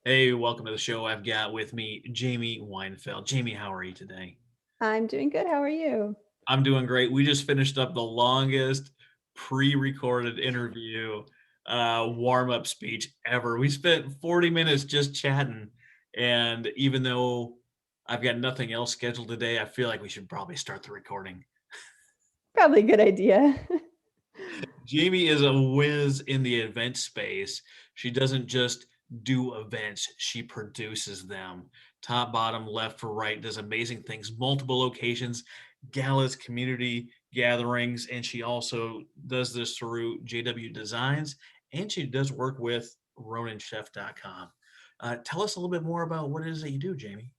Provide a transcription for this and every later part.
Hey, welcome to the show. I've got with me Jaime Weinfeld. Jamie, how are you today? I'm doing good. How are you? I'm doing great. We just finished up the longest pre-recorded interview warm-up speech ever. We spent 40 minutes just chatting, and even though I've got nothing else scheduled today, I feel like we should probably start the recording. Probably a good idea. Jamie is a whiz in the event space. She doesn't just do events, she produces them. Top, bottom, left for right, does amazing things, multiple locations, galas, community gatherings, and she also does this through JW Designs, and she does work with RoninChef.com. Tell us a little bit more about what it is that you do, Jamie.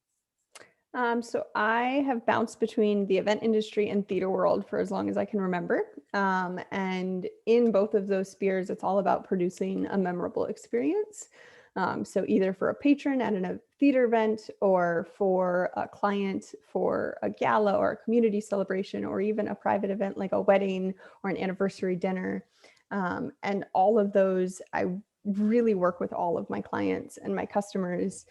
So I have bounced between the event industry and theater world for as long as I can remember. And in both of those spheres, it's all about producing a memorable experience. So either for a patron at a theater event or for a client for a gala or a community celebration or even a private event like a wedding or an anniversary dinner. And all of those, I really work with all of my clients and my customers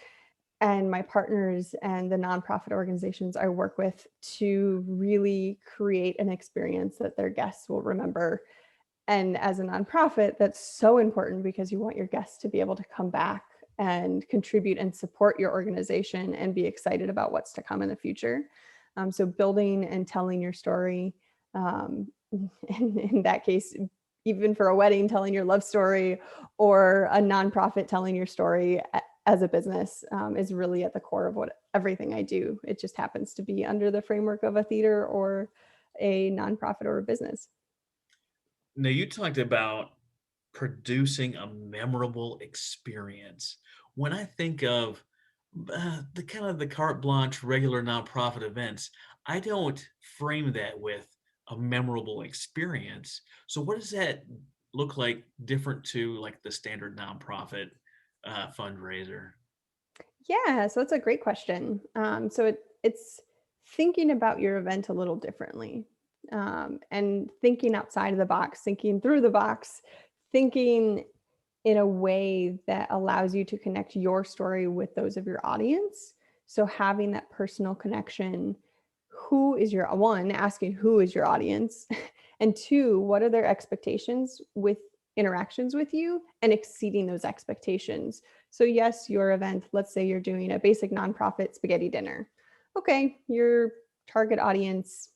and my partners and the nonprofit organizations I work with to really create an experience that their guests will remember. And as a nonprofit, that's so important because you want your guests to be able to come back and contribute and support your organization and be excited about what's to come in the future. So building and telling your story, in that case, even for a wedding, telling your love story, or a nonprofit telling your story as a business is really at the core of what everything I do. It just happens to be under the framework of a theater or a nonprofit or a business. Now, you talked about producing a memorable experience. When I think of the kind of the carte blanche regular nonprofit events, I don't frame that with a memorable experience. So, what does that look like different to like the standard nonprofit fundraiser? Yeah, so it's a great question. It's thinking about your event a little differently, and thinking outside of the box, thinking through the box, thinking in a way that allows you to connect your story with those of your audience. So having that personal connection, who is your one, asking who is your audience, and two, what are their expectations with interactions with you and exceeding those expectations. So yes, your event, let's say you're doing a basic nonprofit spaghetti dinner. Okay, your target audience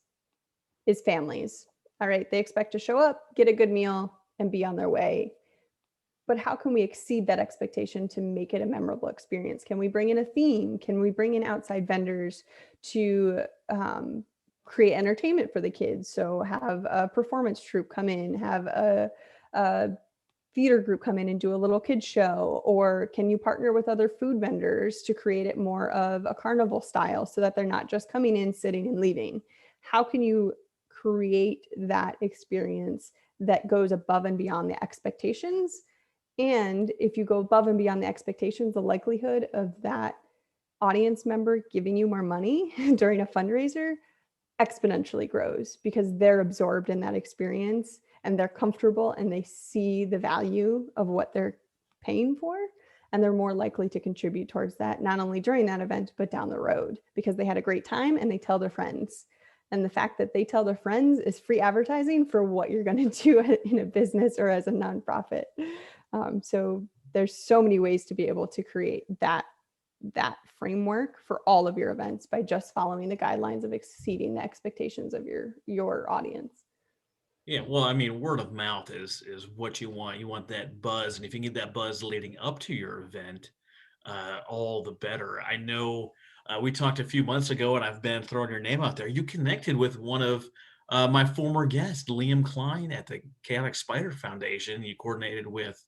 is families. All right, they expect to show up, get a good meal, and be on their way. But how can we exceed that expectation to make it a memorable experience? Can we bring in a theme? Can we bring in outside vendors to create entertainment for the kids? So have a performance troupe come in, have a theater group come in and do a little kids show, or can you partner with other food vendors to create it more of a carnival style so that they're not just coming in, sitting, and leaving? How can you create that experience that goes above and beyond the expectations? And if you go above and beyond the expectations, the likelihood of that audience member giving you more money during a fundraiser exponentially grows because they're absorbed in that experience and they're comfortable and they see the value of what they're paying for. And they're more likely to contribute towards that, not only during that event, but down the road because they had a great time and they tell their friends. And the fact that they tell their friends is free advertising for what you're going to do in a business or as a nonprofit. So there's so many ways to be able to create that framework for all of your events by just following the guidelines of exceeding the expectations of your audience. Yeah, well, I mean, word of mouth is what you want. You want that buzz, and if you can get that buzz leading up to your event, all the better. I know we talked a few months ago, and I've been throwing your name out there. You connected with one of my former guests, Liam Klein, at the Chaotic Spider Foundation. You coordinated with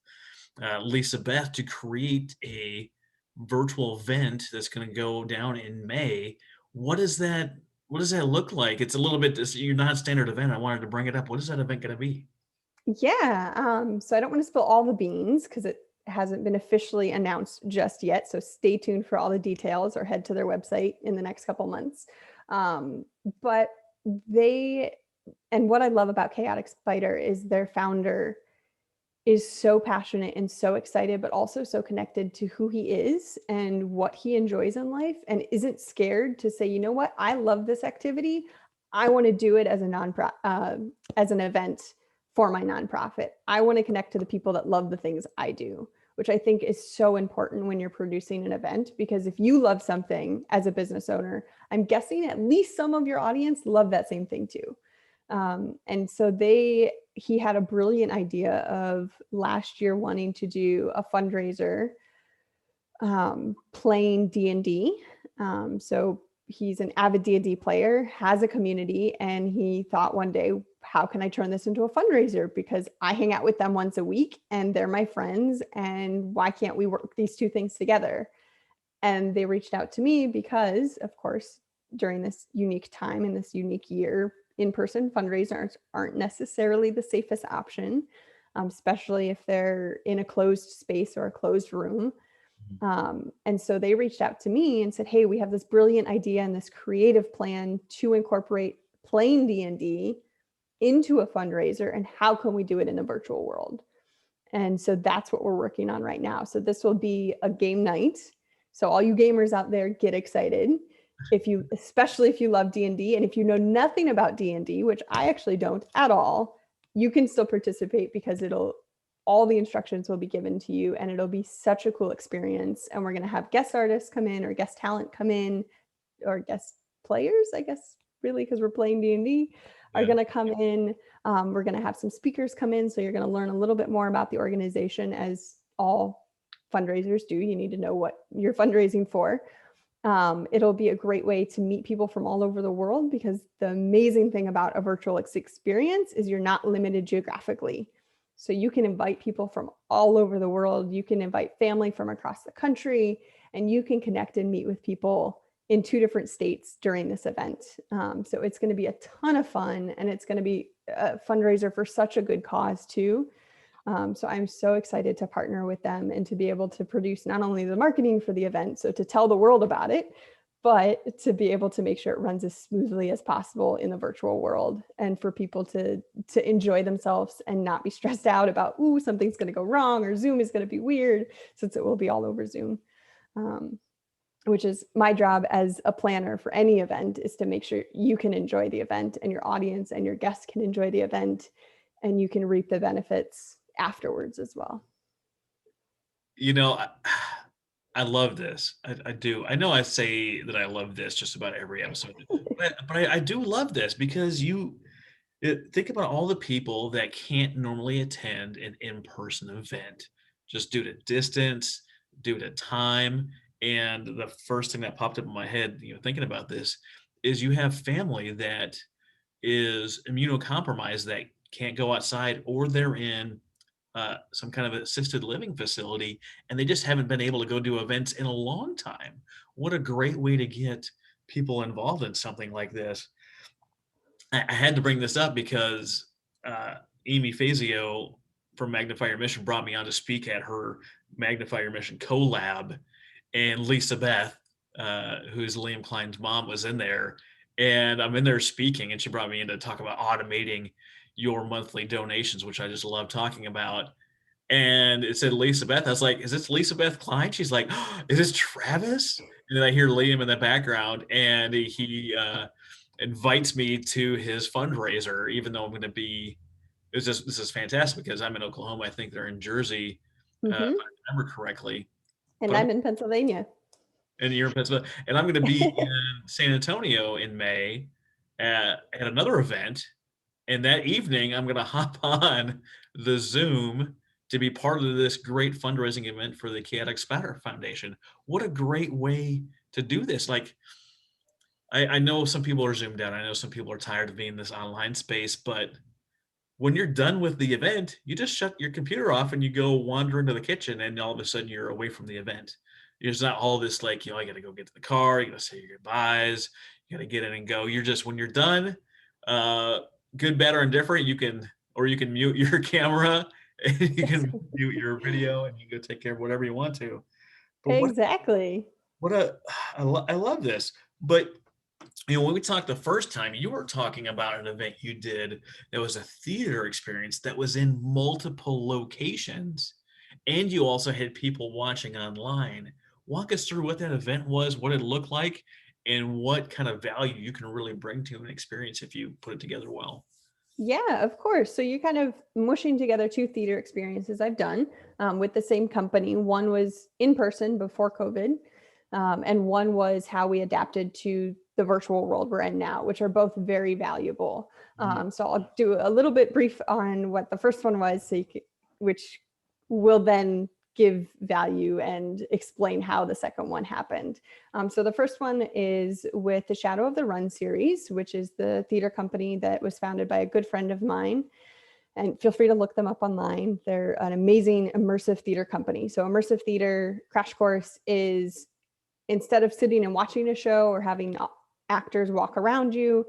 Lisa Beth to create a virtual event that's going to go down in May. What is that? What does that look like? It's a little bit this your non-standard event. I wanted to bring it up. What is that event going to be? Yeah. So I don't want to spill all the beans because it hasn't been officially announced just yet. So stay tuned for all the details or head to their website in the next couple months. But they, and what I love about Chaotic Spider is their founder is so passionate and so excited, but also so connected to who he is and what he enjoys in life, and isn't scared to say, you know what, I love this activity. I want to do it as a as an event for my nonprofit. I want to connect to the people that love the things I do, which I think is so important when you're producing an event, because if you love something as a business owner, I'm guessing at least some of your audience love that same thing too. And so he had a brilliant idea of last year wanting to do a fundraiser playing D&D. So he's an avid D&D player, has a community, and he thought one day, how can I turn this into a fundraiser? Because I hang out with them once a week and they're my friends, and why can't we work these two things together? And they reached out to me because, of course, during this unique time in this unique year, in-person fundraisers aren't necessarily the safest option, especially if they're in a closed space or a closed room. And so they reached out to me and said, hey, we have this brilliant idea and this creative plan to incorporate playing D&D into a fundraiser, and how can we do it in a virtual world? And so that's what we're working on right now. So this will be a game night. So all you gamers out there, get excited. Especially if you love D&D, and if you know nothing about D&D, which I actually don't at all, you can still participate, because all the instructions will be given to you, and it'll be such a cool experience. And we're going to have guest artists come in, or guest talent come in, or guest players, I guess, really, because we're playing D&D, are going to come in. We're going to have some speakers come in. So you're going to learn a little bit more about the organization, as all fundraisers do. You need to know what you're fundraising for. It'll be a great way to meet people from all over the world, because the amazing thing about a virtual experience is you're not limited geographically. So you can invite people from all over the world. You can invite family from across the country, and you can connect and meet with people in 2 different states during this event. So it's going to be a ton of fun, and it's going to be a fundraiser for such a good cause too. So I'm so excited to partner with them and to be able to produce not only the marketing for the event, so to tell the world about it, but to be able to make sure it runs as smoothly as possible in the virtual world, and for people to enjoy themselves and not be stressed out about, ooh, something's going to go wrong, or Zoom is going to be weird, since it will be all over Zoom. Which is my job as a planner for any event, is to make sure you can enjoy the event, and your audience and your guests can enjoy the event, and you can reap the benefits afterwards as well. You know, I love this. I do. I know I say that I love this just about every episode, but I do love this, because think about all the people that can't normally attend an in-person event just due to distance, due to time. And the first thing that popped up in my head, thinking about this, is you have family that is immunocompromised, that can't go outside, or they're in some kind of assisted living facility, and they just haven't been able to go do events in a long time. What a great way to get people involved in something like this. I had to bring this up because Amy Fazio from Magnify Your Mission brought me on to speak at her Magnify Your Mission collab, and Lisa Beth, who's Liam Klein's mom, was in there, and I'm in there speaking, and she brought me in to talk about automating your monthly donations, which I just love talking about. And it said Lisa Beth. I was like, "Is this Lisa Beth Klein?" She's like, oh, "Is this Travis?" And then I hear Liam in the background, and he invites me to his fundraiser, even though I'm going to be. This is fantastic, because I'm in Oklahoma. I think they're in Jersey, if Mm-hmm. I remember correctly. And But I'm in Pennsylvania. and you're in Pennsylvania, and I'm going to be in San Antonio in May at another event. And that evening, I'm going to hop on the Zoom to be part of this great fundraising event for the Chaotic Spatter Foundation. What a great way to do this. Like, I know some people are zoomed out. I know some people are tired of being in this online space, but when you're done with the event, you just shut your computer off and you go wander into the kitchen, and all of a sudden you're away from the event. There's not all this like, I got to go get to the car, you got to say your goodbyes, you got to get in and go. You're just, when you're done, uh, good, bad, or indifferent, you can mute your camera, and you can mute your video, and you go take care of whatever you want to. But Exactly. what a, I love this. But When we talked the first time, you were talking about an event you did that was a theater experience that was in multiple locations, and you also had people watching online. Walk us through what that event was, what it looked like, and what kind of value you can really bring to an experience if you put it together well. Yeah, of course. So you're kind of mushing together two theater experiences I've done with the same company. One was in person before COVID, and one was how we adapted to the virtual world we're in now, which are both very valuable. Mhm. So I'll do a little bit brief on what the first one was, which will then give value and explain how the second one happened. So the first one is with the Shadow of the Run series, which is the theater company that was founded by a good friend of mine. And feel free to look them up online. They're an amazing immersive theater company. So immersive theater crash course is, instead of sitting and watching a show or having actors walk around you,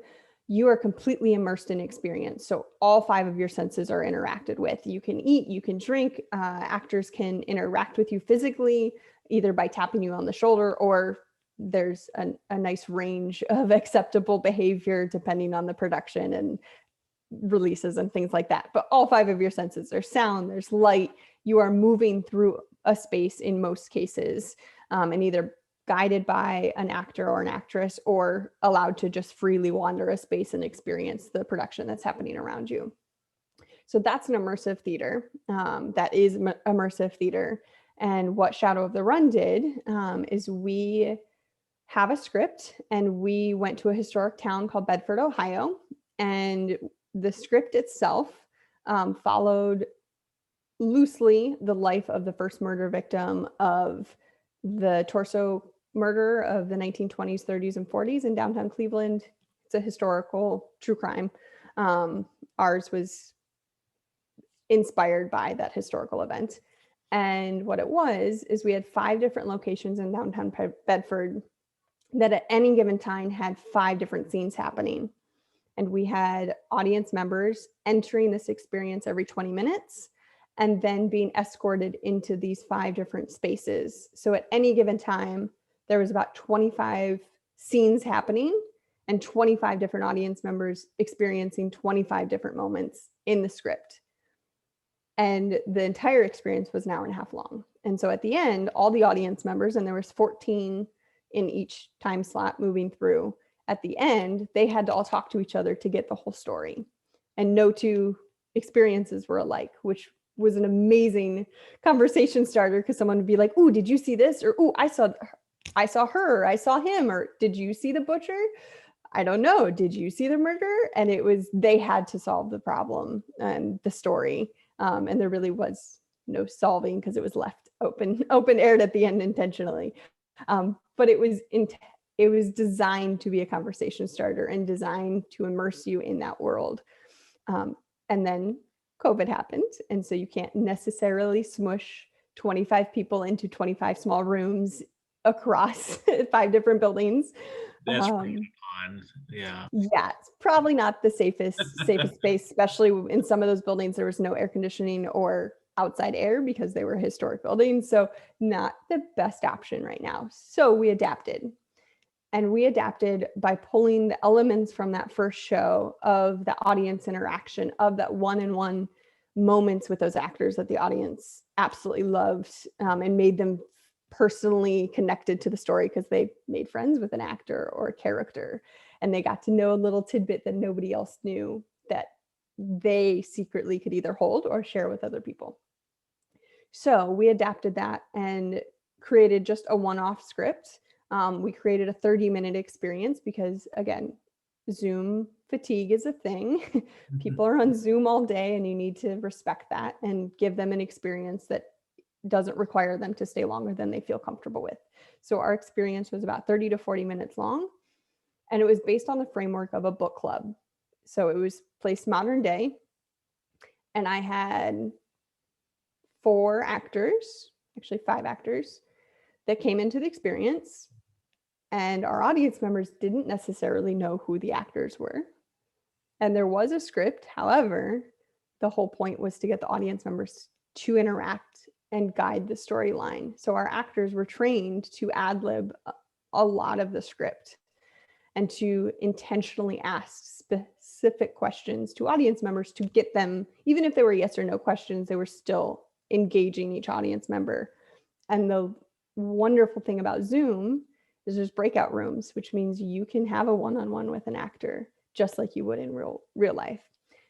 you are completely immersed in experience. So all five of your senses are interacted with. You can eat, you can drink, actors can interact with you physically, either by tapping you on the shoulder, or there's a nice range of acceptable behavior depending on the production and releases and things like that. But all five of your senses, there's sound, there's light, you are moving through a space in most cases, and either guided by an actor or an actress or allowed to just freely wander a space and experience the production that's happening around you. So that's an immersive theater. That is immersive theater. And what Shadow of the Run did is we have a script and we went to a historic town called Bedford, Ohio. And the script itself followed loosely the life of the first murder victim of the torso murder of the 1920s, 30s, and 40s in downtown Cleveland. It's a historical true crime. Ours was inspired by that historical event. And what it was is we had 5 different locations in downtown Bedford that at any given time had 5 different scenes happening. And we had audience members entering this experience every 20 minutes and then being escorted into these 5 different spaces. So at any given time, there was about 25 scenes happening and 25 different audience members experiencing 25 different moments in the script. And the entire experience was an hour and a half long. And so at the end, all the audience members, and there was 14 in each time slot moving through, at the end, they had to all talk to each other to get the whole story. And no two experiences were alike, which was an amazing conversation starter, because someone would be like, "Ooh, did you see this?" Or, "Ooh, I saw her, I saw him," or, "Did you see the butcher? I don't know. Did you see the murder?" And it was, they had to solve the problem and the story. And there really was no solving because it was left open aired at the end intentionally. But it was designed to be a conversation starter and designed to immerse you in that world. And then COVID happened, and so you can't necessarily smush 25 people into 25 small rooms across 5 different buildings. That's bringing Um, it on. Yeah. yeah, it's probably not the safest space, especially in some of those buildings. There was no air conditioning or outside air because they were historic buildings. So not the best option right now. So we adapted. And we adapted by pulling the elements from that first show of the audience interaction, of that one-on-one moments with those actors that the audience absolutely loved, and made them personally connected to the story because they made friends with an actor or a character, and they got to know a little tidbit that nobody else knew, that they secretly could either hold or share with other people. So we adapted that and created just a one-off script. We created a 30-minute experience because, again, Zoom fatigue is a thing. People are on Zoom all day, and you need to respect that and give them an experience that doesn't require them to stay longer than they feel comfortable with. So our experience was about 30 to 40 minutes long, and it was based on the framework of a book club. So it was placed modern day, and I had 4 actors, actually 5 actors, that came into the experience. And our audience members didn't necessarily know who the actors were. And there was a script. However, the whole point was to get the audience members to interact and guide the storyline. So our actors were trained to ad lib a lot of the script. and to intentionally ask specific questions to audience members to get them, even if they were yes or no questions, they were still engaging each audience member. And the wonderful thing about Zoom is there's breakout rooms, which means you can have a one-on-one with an actor just like you would in real life.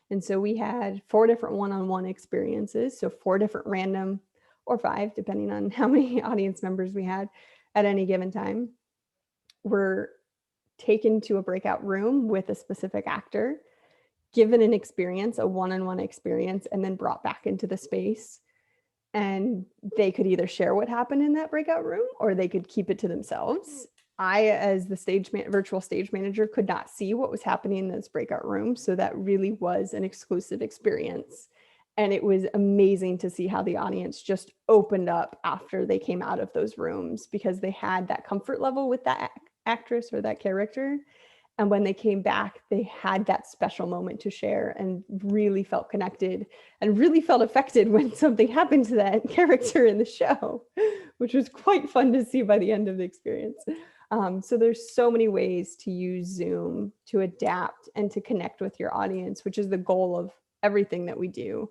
And so we had 4 different one-on-one experiences, so 4 different random, or 5, depending on how many audience members we had at any given time, were taken to a breakout room with a specific actor, given an experience, a one-on-one experience, and then brought back into the space. And they could either share what happened in that breakout room or they could keep it to themselves. I, as the virtual stage manager, could not see what was happening in those breakout rooms. So that really was an exclusive experience. And it was amazing to see how the audience just opened up after they came out of those rooms because they had that comfort level with that actress or that character. And when they came back, they had that special moment to share and really felt connected and really felt affected when something happened to that character in the show, which was quite fun to see by the end of the experience. So there's so many ways to use Zoom to adapt and to connect with your audience, which is the goal of everything that we do,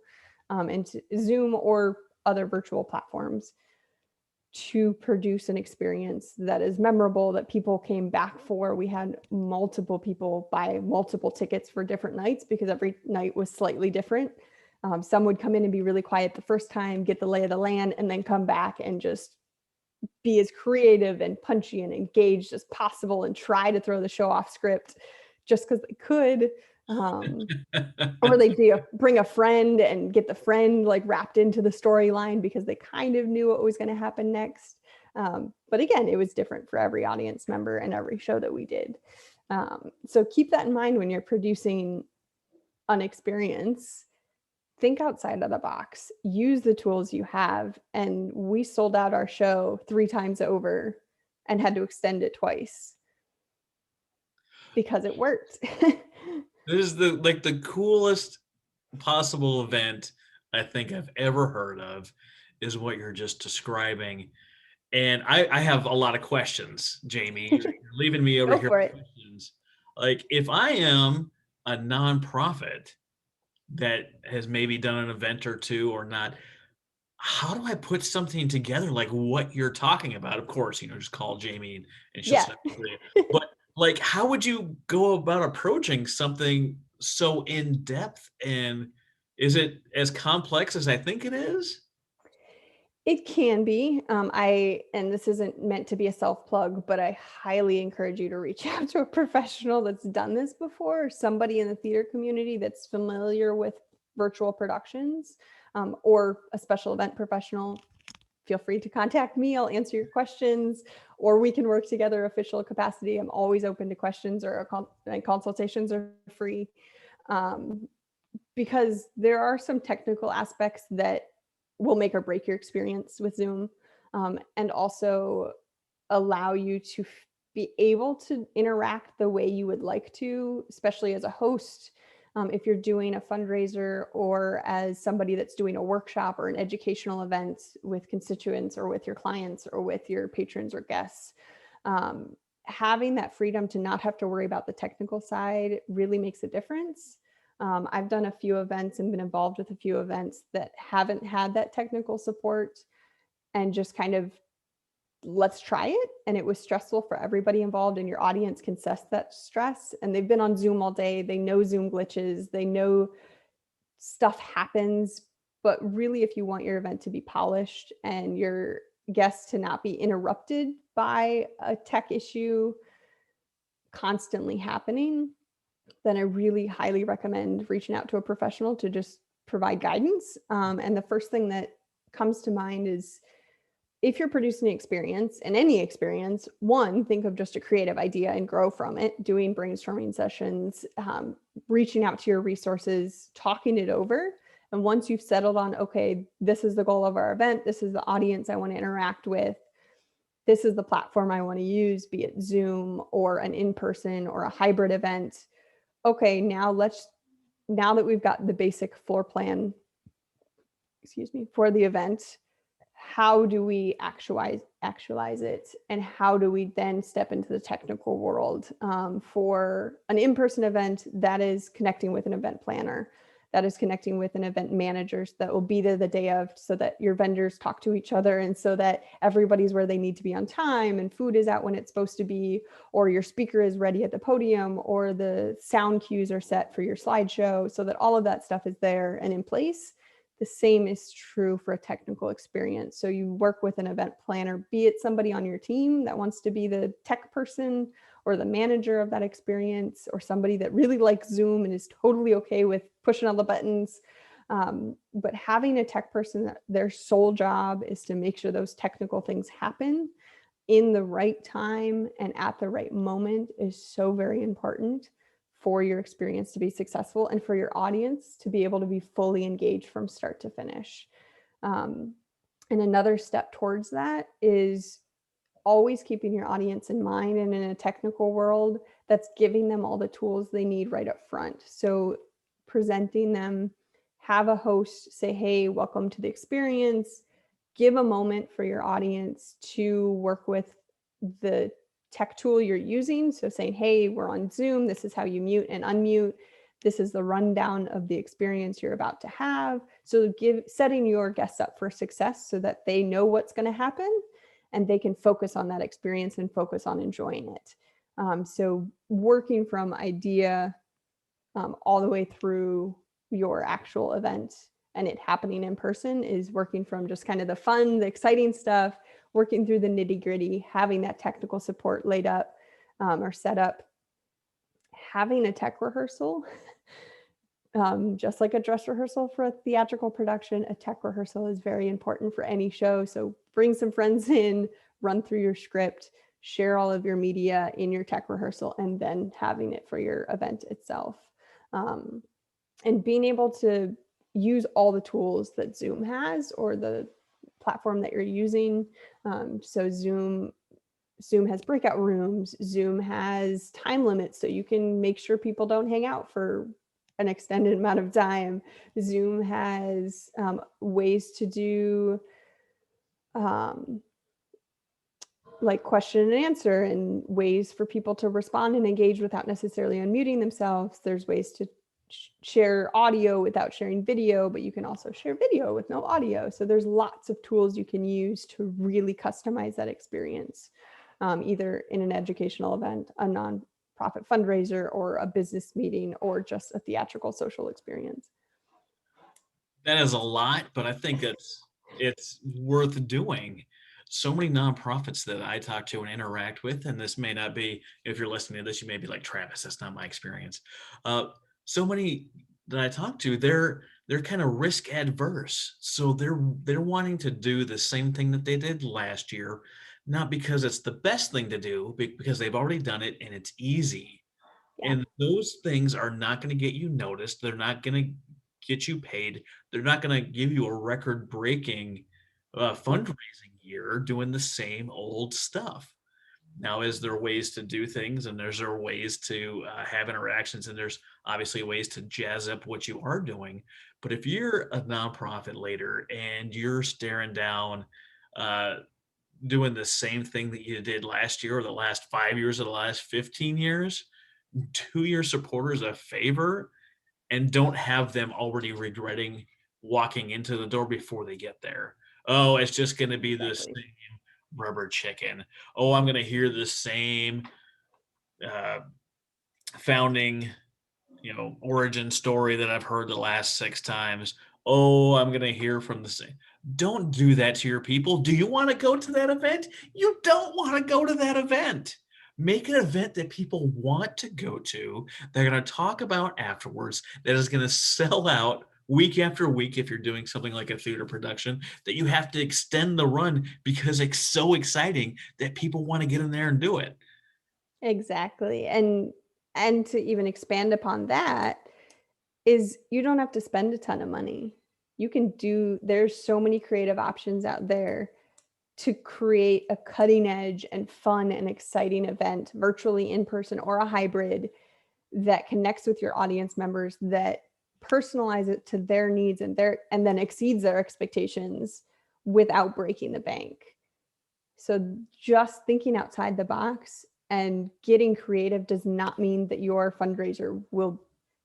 and Zoom or other virtual platforms, to produce an experience that is memorable, that people came back for. We had multiple people buy multiple tickets for different nights because every night was slightly different. Some would come in and be really quiet the first time, get the lay of the land, and then come back and just be as creative and punchy and engaged as possible and try to throw the show off script just because they could. Or they bring a friend and get the friend like wrapped into the storyline because they kind of knew what was going to happen next. But again, it was different for every audience member and every show that we did. So keep that in mind when you're producing an experience. Think outside of the box, use the tools you have. And we sold out our show 3 times over and had to extend it twice because it worked. This is the coolest possible event I think I've ever heard of, is what you're just describing. And I have a lot of questions, Jamie. You're leaving me over Go here for with it. questions. Like, if I am a nonprofit that has maybe done an event or two or not, how do I put something together like what you're talking about? Of course, just call Jamie and she'll Yeah. set it for you. But like, how would you go about approaching something so in depth? And is it as complex as I think it is? It can be. And this isn't meant to be a self plug, but I highly encourage you to reach out to a professional that's done this before, or somebody in the theater community that's familiar with virtual productions, or a special event professional. Feel free to contact me. I'll answer your questions, or we can work together official capacity. I'm always open to questions, or consultations are free. Um, because there are some technical aspects that will make or break your experience with Zoom, and also allow you to be able to interact the way you would like to, especially as a host. If you're doing a fundraiser or as somebody that's doing a workshop or an educational event with constituents or with your clients or with your patrons or guests, having that freedom to not have to worry about the technical side really makes a difference. I've done a few events and been involved with a few events that haven't had that technical support, and just kind of, let's try it. And it was stressful for everybody involved, and your audience can sense that stress. And they've been on Zoom all day. They know Zoom glitches. They know stuff happens. But really, if you want your event to be polished and your guests to not be interrupted by a tech issue constantly happening, then I really highly recommend reaching out to a professional to just provide guidance. And the first thing that comes to mind is, if you're producing an experience, and any experience, one, think of just a creative idea and grow from it, doing brainstorming sessions, reaching out to your resources, talking it over. And once you've settled on, okay, this is the goal of our event, this is the audience I want to interact with, this is the platform I want to use, be it Zoom or an in-person or a hybrid event. Okay, now that we've got the basic floor plan, for the event, how do we actualize it, and how do we then step into the technical world, for an in-person event that is connecting with an event planner, that is connecting with an event managers that will be there the day of, so that your vendors talk to each other, and so that everybody's where they need to be on time, and food is out when it's supposed to be, or your speaker is ready at the podium, or the sound cues are set for your slideshow, so that all of that stuff is there and in place. The same is true for a technical experience. So you work with an event planner, be it somebody on your team that wants to be the tech person or the manager of that experience, or somebody that really likes Zoom and is totally okay with pushing all the buttons. But having a tech person that their sole job is to make sure those technical things happen in the right time and at the right moment is so very important for your experience to be successful and for your audience to be able to be fully engaged from start to finish. Um, and another step towards that is always keeping your audience in mind, and in a technical world, that's giving them all the tools they need right up front. So presenting them, have a host say, hey, welcome to the experience. Give a moment for your audience to work with the tech tool you're using. So saying, hey, we're on Zoom. This is how you mute and unmute. This is the rundown of the experience you're about to have. So setting your guests up for success so that they know what's going to happen and they can focus on that experience and focus on enjoying it. So working from idea all the way through your actual event and it happening in person is working from just kind of the fun, the exciting stuff, working through the nitty gritty, having that technical support laid up or set up, having a tech rehearsal. Just like a dress rehearsal for a theatrical production, a tech rehearsal is very important for any show. So bring some friends in, run through your script, share all of your media in your tech rehearsal, and then having it for your event itself. And being able to use all the tools that Zoom has or the platform that you're using. So Zoom has breakout rooms. Zoom has time limits, so you can make sure people don't hang out for an extended amount of time. Zoom has ways to do like question and answer, and ways for people to respond and engage without necessarily unmuting themselves. There's ways to share audio without sharing video, but you can also share video with no audio. So there's lots of tools you can use to really customize that experience, either in an educational event, a nonprofit fundraiser, or a business meeting, or just a theatrical social experience. That is a lot, but I think it's worth doing. So many nonprofits that I talk to and interact with, and this may not be, if you're listening to this, you may be like, Travis, that's not my experience. So many that I talk to, they're kind of risk adverse. So they're wanting to do the same thing that they did last year, not because it's the best thing to do, because they've already done it and it's easy. Yeah, And those things are not going to get you noticed. They're not going to get you paid. They're not going to give you a record breaking fundraising year doing the same old stuff. Now, is there ways to do things, and there's there ways to have interactions, and there's obviously ways to jazz up what you are doing. But if you're a nonprofit leader and you're staring down uh, doing the same thing that you did last year or the last 5 years or the last 15 years, do your supporters a favor and don't have them already regretting walking into the door before they get there. Oh, it's just going to be the exactly. same rubber chicken. Oh, I'm going to hear the same uh, founding, origin story that I've heard the last 6 times. Oh, I'm going to hear from the same. Don't do that to your people. Do you want to go to that event? You don't want to go to that event. Make an event that people want to go to, they're going to talk about afterwards, that is going to sell out week after week if you're doing something like a theater production, that you have to extend the run because it's so exciting that people want to get in there and do it. Exactly. And to even expand upon that is you don't have to spend a ton of money. There's so many creative options out there to create a cutting edge and fun and exciting event, virtually, in person, or a hybrid, that connects with your audience members, that personalize it to their needs and then exceeds their expectations without breaking the bank. So just thinking outside the box and getting creative does not mean that your fundraiser will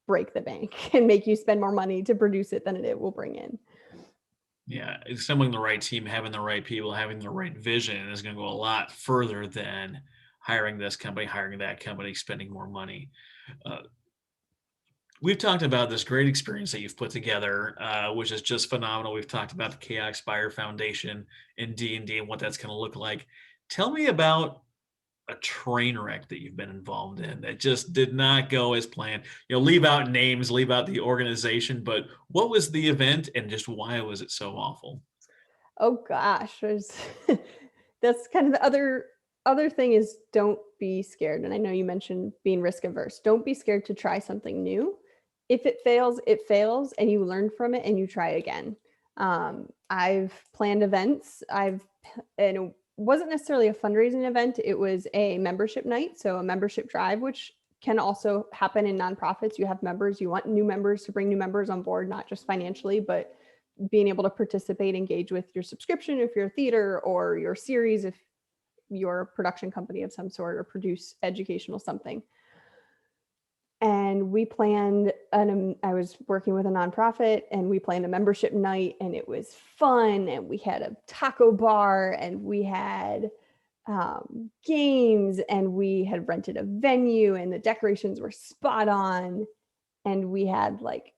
break the bank and make you spend more money to produce it than it will bring in. Yeah, assembling the right team, having the right people, having the right vision is going to go a lot further than hiring this company, hiring that company, spending more money. Uh, we've talked about this great experience that you've put together, which is just phenomenal. We've talked about the Chaos Spire Foundation and D&D and what that's going to look like. Tell me about a train wreck that you've been involved in that just did not go as planned. Leave out names, leave out the organization, but what was the event and just why was it so awful? Oh gosh, there's that's kind of the other thing is don't be scared. And I know you mentioned being risk averse. Don't be scared to try something new. If it fails, and you learn from it and you try again. I've planned events. And it wasn't necessarily a fundraising event. It was a membership night, so a membership drive, which can also happen in nonprofits. You have members, you want new members to bring new members on board, not just financially, but being able to participate, engage with your subscription if you're a theater, or your series if you're a production company of some sort, or produce educational something. And we planned I was working with a nonprofit, and we planned a membership night, and it was fun. And we had a taco bar, and we had games, and we had rented a venue, and the decorations were spot on. And we had like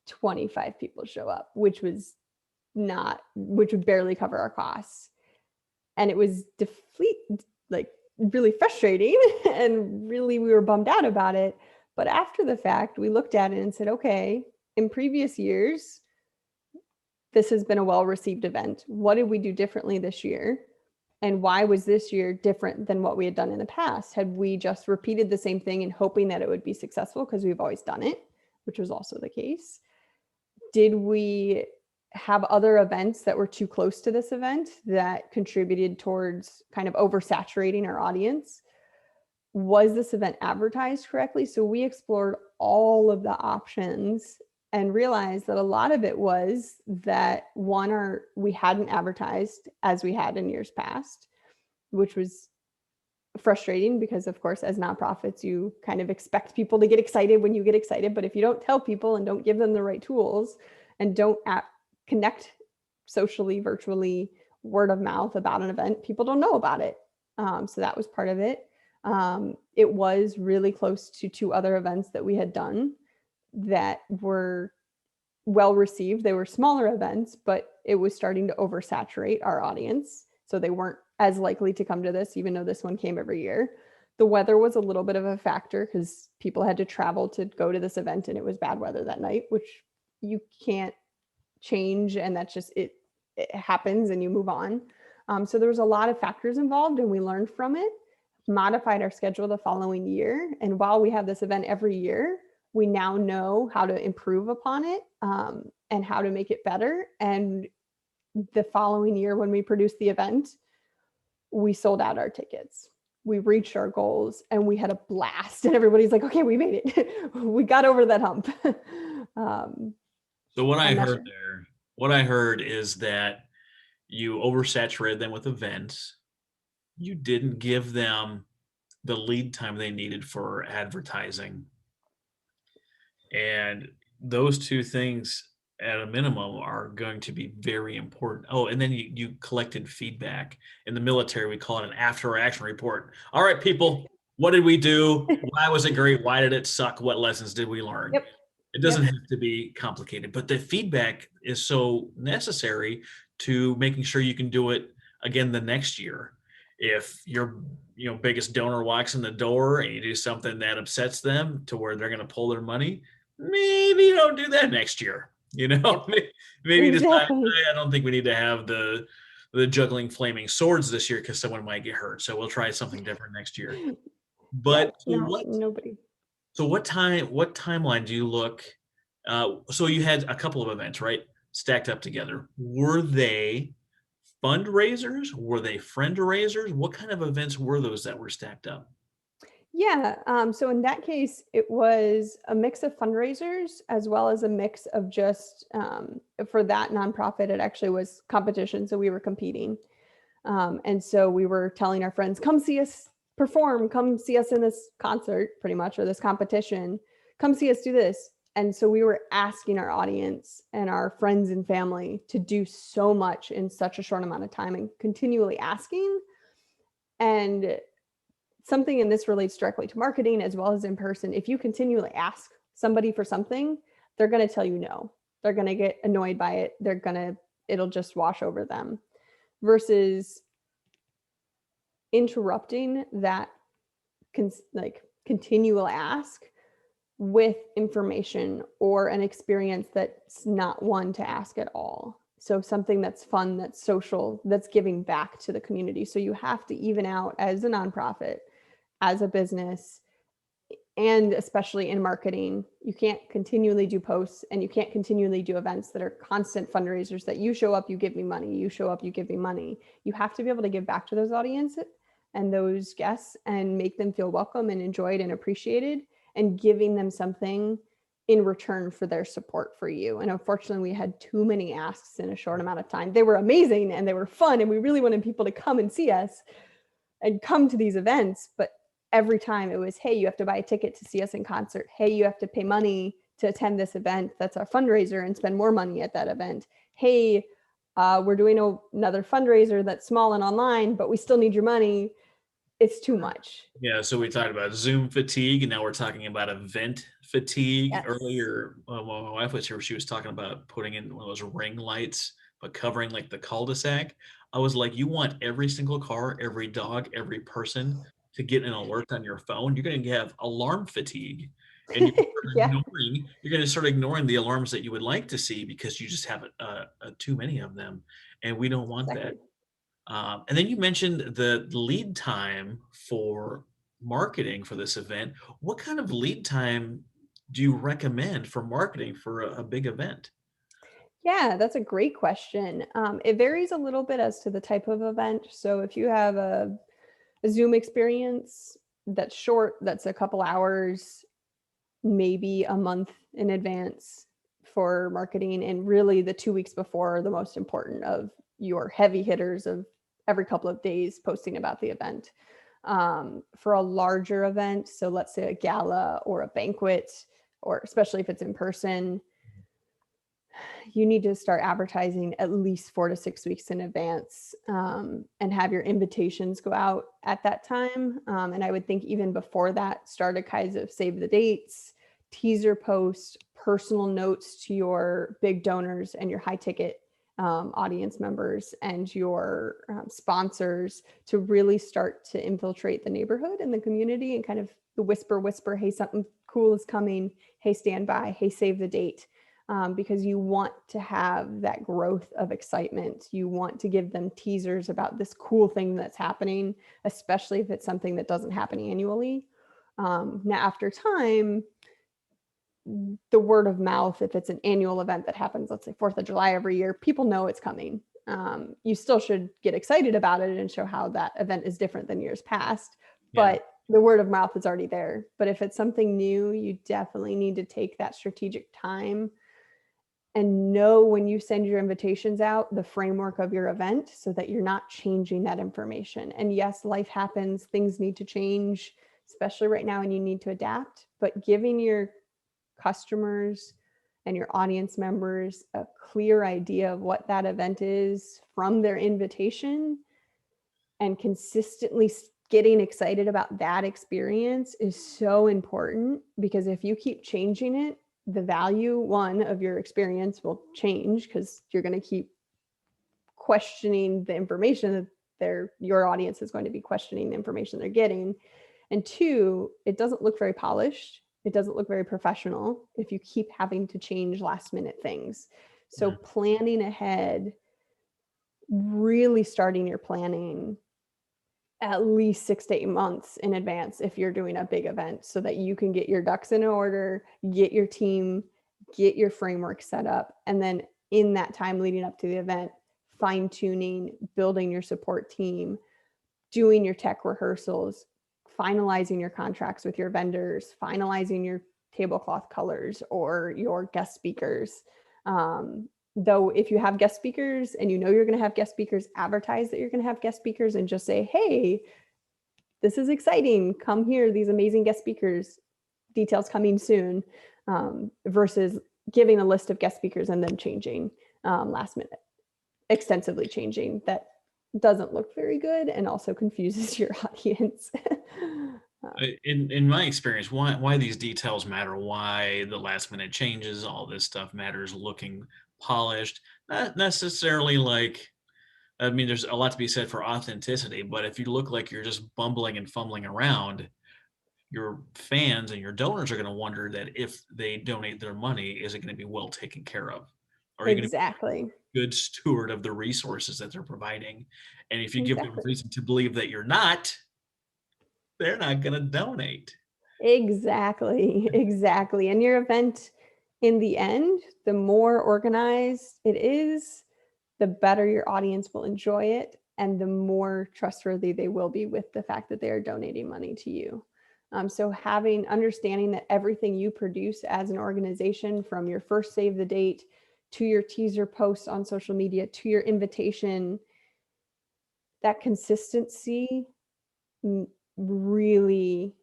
25 people show up, which would barely cover our costs. And it was like really frustrating. And really, we were bummed out about it. But after the fact, we looked at it and said, okay, in previous years, this has been a well-received event. What did we do differently this year? And why was this year different than what we had done in the past? Had we just repeated the same thing and hoping that it would be successful because we've always done it, which was also the case? Did we have other events that were too close to this event that contributed towards kind of oversaturating our audience? Was this event advertised correctly? So we explored all of the options and realized that a lot of it was that we hadn't advertised as we had in years past, which was frustrating because, of course, as nonprofits, you kind of expect people to get excited when you get excited. But if you don't tell people and don't give them the right tools and don't connect socially, virtually, word of mouth about an event, people don't know about it. So that was part of it. It was really close to 2 other events that we had done that were well received. They were smaller events, but it was starting to oversaturate our audience. So they weren't as likely to come to this, even though this one came every year. The weather was a little bit of a factor because people had to travel to go to this event, and it was bad weather that night, which you can't change. And that's just it happens and you move on. So there was a lot of factors involved, and we learned from it, modified our schedule the following year. And while we have this event every year, we now know how to improve upon it, and how to make it better. And the following year, when we produced the event, we sold out our tickets. We reached our goals, and we had a blast. And everybody's like, okay, we made it. We got over that hump. So I'm not sure. what I heard is that you oversaturated them with events. You didn't give them the lead time they needed for advertising. And those two things at a minimum are going to be very important. Oh, and then you collected feedback. In the military, we call it an after action report. All right, people, what did we do? Why was it great? Why did it suck? What lessons did we learn? Yep. It doesn't Yep. have to be complicated, but the feedback is so necessary to making sure you can do it again the next year. If your biggest donor walks in the door and you do something that upsets them to where they're going to pull their money, maybe don't do that next year. Yep. Maybe decide, Exactly. I don't think we need to have the juggling flaming swords this year because someone might get hurt. So we'll try something different next year. But Yep. No, nobody. so what timeline do you look? So you had a couple of events, right? Stacked up together. Were they fundraisers? Were they friend raisers? What kind of events were those that were stacked up? Yeah. So in that case, it was a mix of fundraisers as well as a mix of just for that nonprofit, it actually was competition. So we were competing. And so we were telling our friends, come see us perform, come see us in this concert, pretty much, or this competition, come see us do this. And so we were asking our audience and our friends and family to do so much in such a short amount of time and continually asking. And something, and this relates directly to marketing as well as in person, if you continually ask somebody for something, they're going to tell you no. They're going to get annoyed by it. It'll just wash over them versus interrupting that continual ask with information or an experience that's not one to ask at all. So something that's fun, that's social, that's giving back to the community. So you have to even out as a nonprofit, as a business, and especially in marketing, you can't continually do posts and you can't continually do events that are constant fundraisers that you show up, you give me money, you show up, you give me money. You have to be able to give back to those audiences and those guests and make them feel welcome and enjoyed and appreciated and giving them something in return for their support for you. And unfortunately, we had too many asks in a short amount of time. They were amazing and they were fun and we really wanted people to come and see us and come to these events, but every time it was, hey, you have to buy a ticket to see us in concert. Hey, you have to pay money to attend this event. That's our fundraiser and spend more money at that event. Hey, we're doing another fundraiser that's small and online, but we still need your money. It's too much. Yeah, so we talked about Zoom fatigue, and now we're talking about event fatigue. Yes. Earlier, when my wife was here, she was talking about putting in one of those ring lights, but covering like the cul-de-sac. I was like, you want every single car, every dog, every person to get an alert on your phone. You're going to have alarm fatigue, and Yeah, you're going to start ignoring the alarms that you would like to see because you just have too many of them, and we don't want that. exactly. And then you mentioned the lead time for marketing for this event. What kind of lead time do you recommend for marketing for a big event? Yeah, that's a great question. It varies a little bit as to the type of event. So if you have a Zoom experience that's short, that's a couple hours, maybe a month in advance for marketing. And really, the 2 weeks before are the most important of your heavy hitters of every couple of days posting about the event. For a larger event, so let's say a gala or a banquet, or especially if it's in person, you need to start advertising at least 4 to 6 weeks in advance and have your invitations go out at that time. And I would think even before that, start a kinds of save the dates, teaser posts, personal notes to your big donors and your high ticket audience members and your sponsors to really start to infiltrate the neighborhood and the community and kind of the whisper, hey, something cool is coming. Hey, stand by. Hey, save the date, because you want to have that growth of excitement. You want to give them teasers about this cool thing that's happening, especially if it's something that doesn't happen annually. Now, after time, the word of mouth, if it's an annual event that happens, let's say 4th of July every year, people know it's coming. You still should get excited about it and show how that event is different than years past. Yeah. But the word of mouth is already there. But if it's something new, you definitely need to take that strategic time and know when you send your invitations out the framework of your event so that you're not changing that information. And yes, life happens, things need to change, especially right now, and you need to adapt. But giving your customers and your audience members a clear idea of what that event is from their invitation and consistently getting excited about that experience is so important, because if you keep changing it, the value one of your experience will change because you're going to keep questioning the information that your audience is going to be questioning the information they're getting. And two, it doesn't look very polished. It doesn't look very professional if you keep having to change last minute things. So Yeah. planning ahead, really starting your planning at least 6 to 8 months in advance if you're doing a big event so that you can get your ducks in order, get your team, get your framework set up. And then in that time leading up to the event, fine tuning, building your support team, doing your tech rehearsals, finalizing your contracts with your vendors, finalizing your tablecloth colors or your guest speakers. Though if you have guest speakers and you know you're going to have guest speakers, advertise that you're going to have guest speakers and just say, hey, this is exciting. Come here, these amazing guest speakers, details coming soon, versus giving a list of guest speakers and then changing last minute, extensively changing. That doesn't look very good and also confuses your audience. In my experience, why these details matter, why the last minute changes, all this stuff matters, looking polished, not necessarily like, I mean, there's a lot to be said for authenticity, but if you look like you're just bumbling and fumbling around, your fans and your donors are going to wonder that if they donate their money, is it going to be well taken care of? Are you going to Exactly. be a good steward of the resources that they're providing? And if you give them Exactly. reason to believe that you're not, they're not going to donate. Exactly. Exactly. And your event, in the end, the more organized it is, the better your audience will enjoy it and the more trustworthy they will be with the fact that they are donating money to you. So understanding that everything you produce as an organization, from your first save the date to your teaser posts on social media to your invitation, that consistency really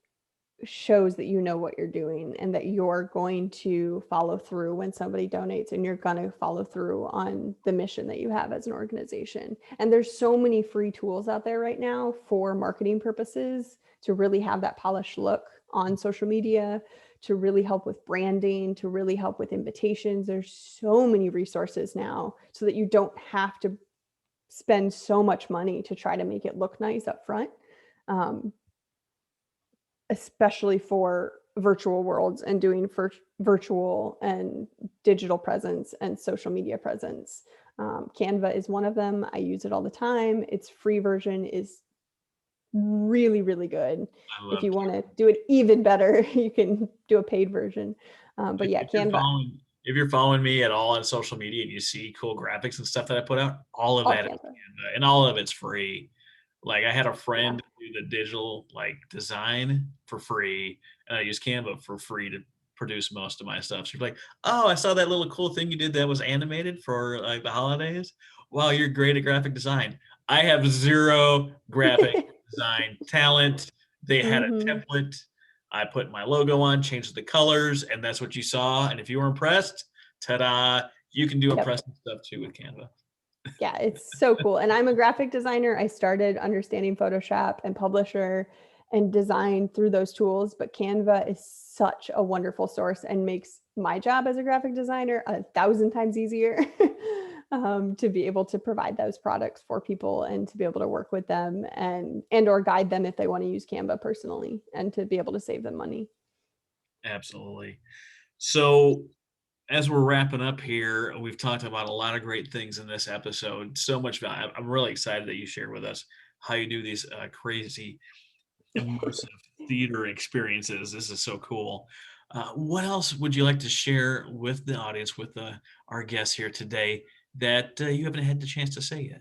shows that you know what you're doing and that you're going to follow through when somebody donates, and you're going to follow through on the mission that you have as an organization. And there's so many free tools out there right now for marketing purposes to really have that polished look on social media, to really help with branding, to really help with invitations. There's so many resources now so that you don't have to spend so much money to try to make it look nice up front. Especially for virtual worlds and doing virtual and digital presence and social media presence. Canva is one of them. I use it all the time. Its free version is really, really good. I If love you want to do it even better, you can do a paid version. But yeah, if you're Canva, following me at all on social media and you see cool graphics and stuff that I put out, all of all that is Canva. Canva, and all of it's free. Like I had a Yeah. friend do the digital like design for free, and I use Canva for free to produce most of my stuff. She's like, "Oh, I saw that little cool thing you did that was animated for like the holidays. Wow, you're great at graphic design." I have zero graphic design talent. They had a Mm-hmm. template. I put my logo on, changed the colors, and that's what you saw. And if you were impressed, ta-da, you can do Yep. impressive stuff too with Canva. Yeah, it's so cool. And I'm a graphic designer. I started understanding Photoshop and Publisher and design through those tools, but Canva is such a wonderful source and makes my job as a graphic designer 1,000 times easier. To be able to provide those products for people and to be able to work with them and or guide them if they want to use Canva personally, and to be able to save them money. Absolutely. So as we're wrapping up here, we've talked about a lot of great things in this episode. So much value. I'm really excited that you shared with us how you do these crazy immersive theater experiences. This is so cool. What else would you like to share with the audience, with our guests here today that you haven't had the chance to say yet?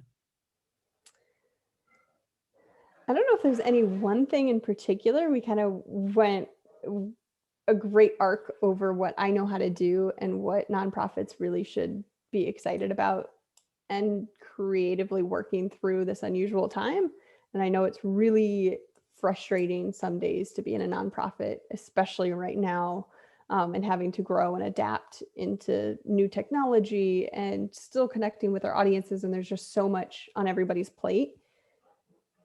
I don't know if there's any one thing in particular. We kind of went a great arc over what I know how to do and what nonprofits really should be excited about and creatively working through this unusual time. And I know it's really frustrating some days to be in a nonprofit, especially right now, and having to grow and adapt into new technology and still connecting with our audiences. And there's just so much on everybody's plate.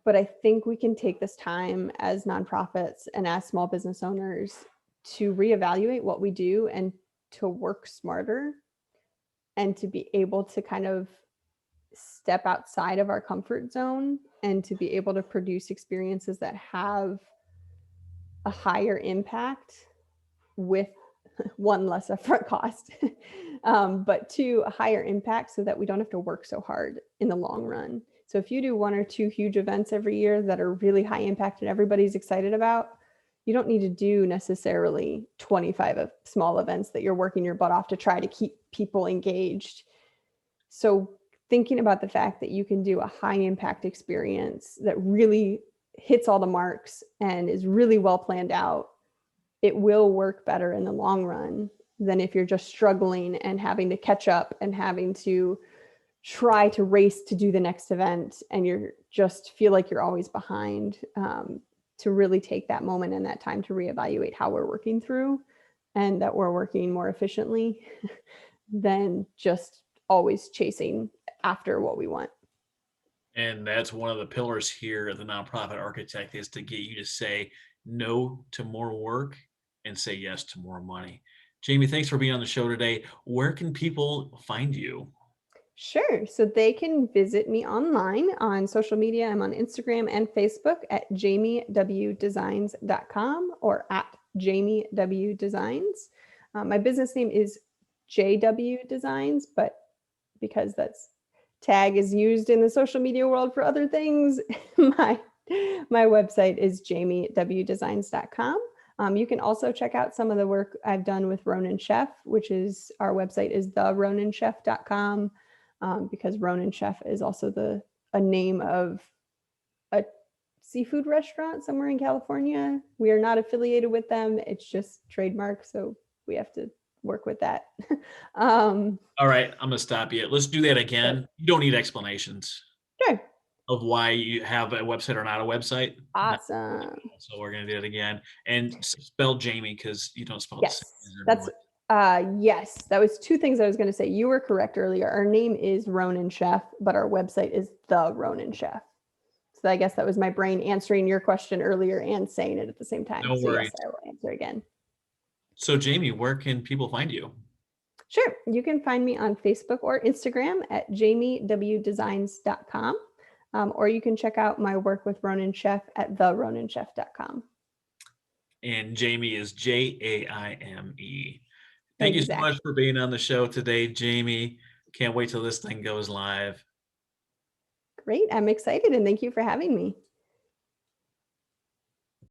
But I think we can take this time as nonprofits and as small business owners to reevaluate what we do and to work smarter and to be able to kind of step outside of our comfort zone and to be able to produce experiences that have a higher impact with one, less upfront cost, but two, a higher impact so that we don't have to work so hard in the long run. So if you do one or two huge events every year that are really high impact and everybody's excited about, you don't need to do necessarily 25 of small events that you're working your butt off to try to keep people engaged. So thinking about the fact that you can do a high impact experience that really hits all the marks and is really well planned out, it will work better in the long run than if you're just struggling and having to catch up and having to try to race to do the next event, and you're just feel like you're always behind. To really take that moment and that time to reevaluate how we're working through and that we're working more efficiently than just always chasing after what we want. And that's one of the pillars here of the nonprofit architect, is to get you to say no to more work and say yes to more money. Jamie, thanks for being on the show today. Where can people find you? Sure. So they can visit me online on social media. I'm on Instagram and Facebook at jamiewdesigns.com or at Jamie W Designs. My business name is JW Designs, but because that's tag is used in the social media world for other things, my my website is jamiewdesigns.com. You can also check out some of the work I've done with Ronin Chef, which is our website is theroninchef.com, because Ronin Chef is also a name of a seafood restaurant somewhere in California. We are not affiliated with them. It's just trademark, so we have to work with that. um, All right, I'm going to stop you. Let's do that sure. again. You don't need explanations Sure. of why you have a website or not a website. No. Awesome. So we're going to do it again. And spell Jamie, because you don't spell it the same Yes, as that's everyone. yes, that was two things I was going to say. You were correct earlier. Our name is Ronin Chef, but our website is the Ronin Chef. So I guess that was my brain answering your question earlier and saying it at the same time. No So yes, worries. I will answer again. So, Jamie, where can people find you? Sure. You can find me on Facebook or Instagram at jamiewdesigns.com. Or you can check out my work with Ronin Chef at theroninchef.com. And Jamie is Jaime. Thank you so much Exactly. for being on the show today, Jamie. Can't wait till this thing goes live. Great. I'm excited and thank you for having me.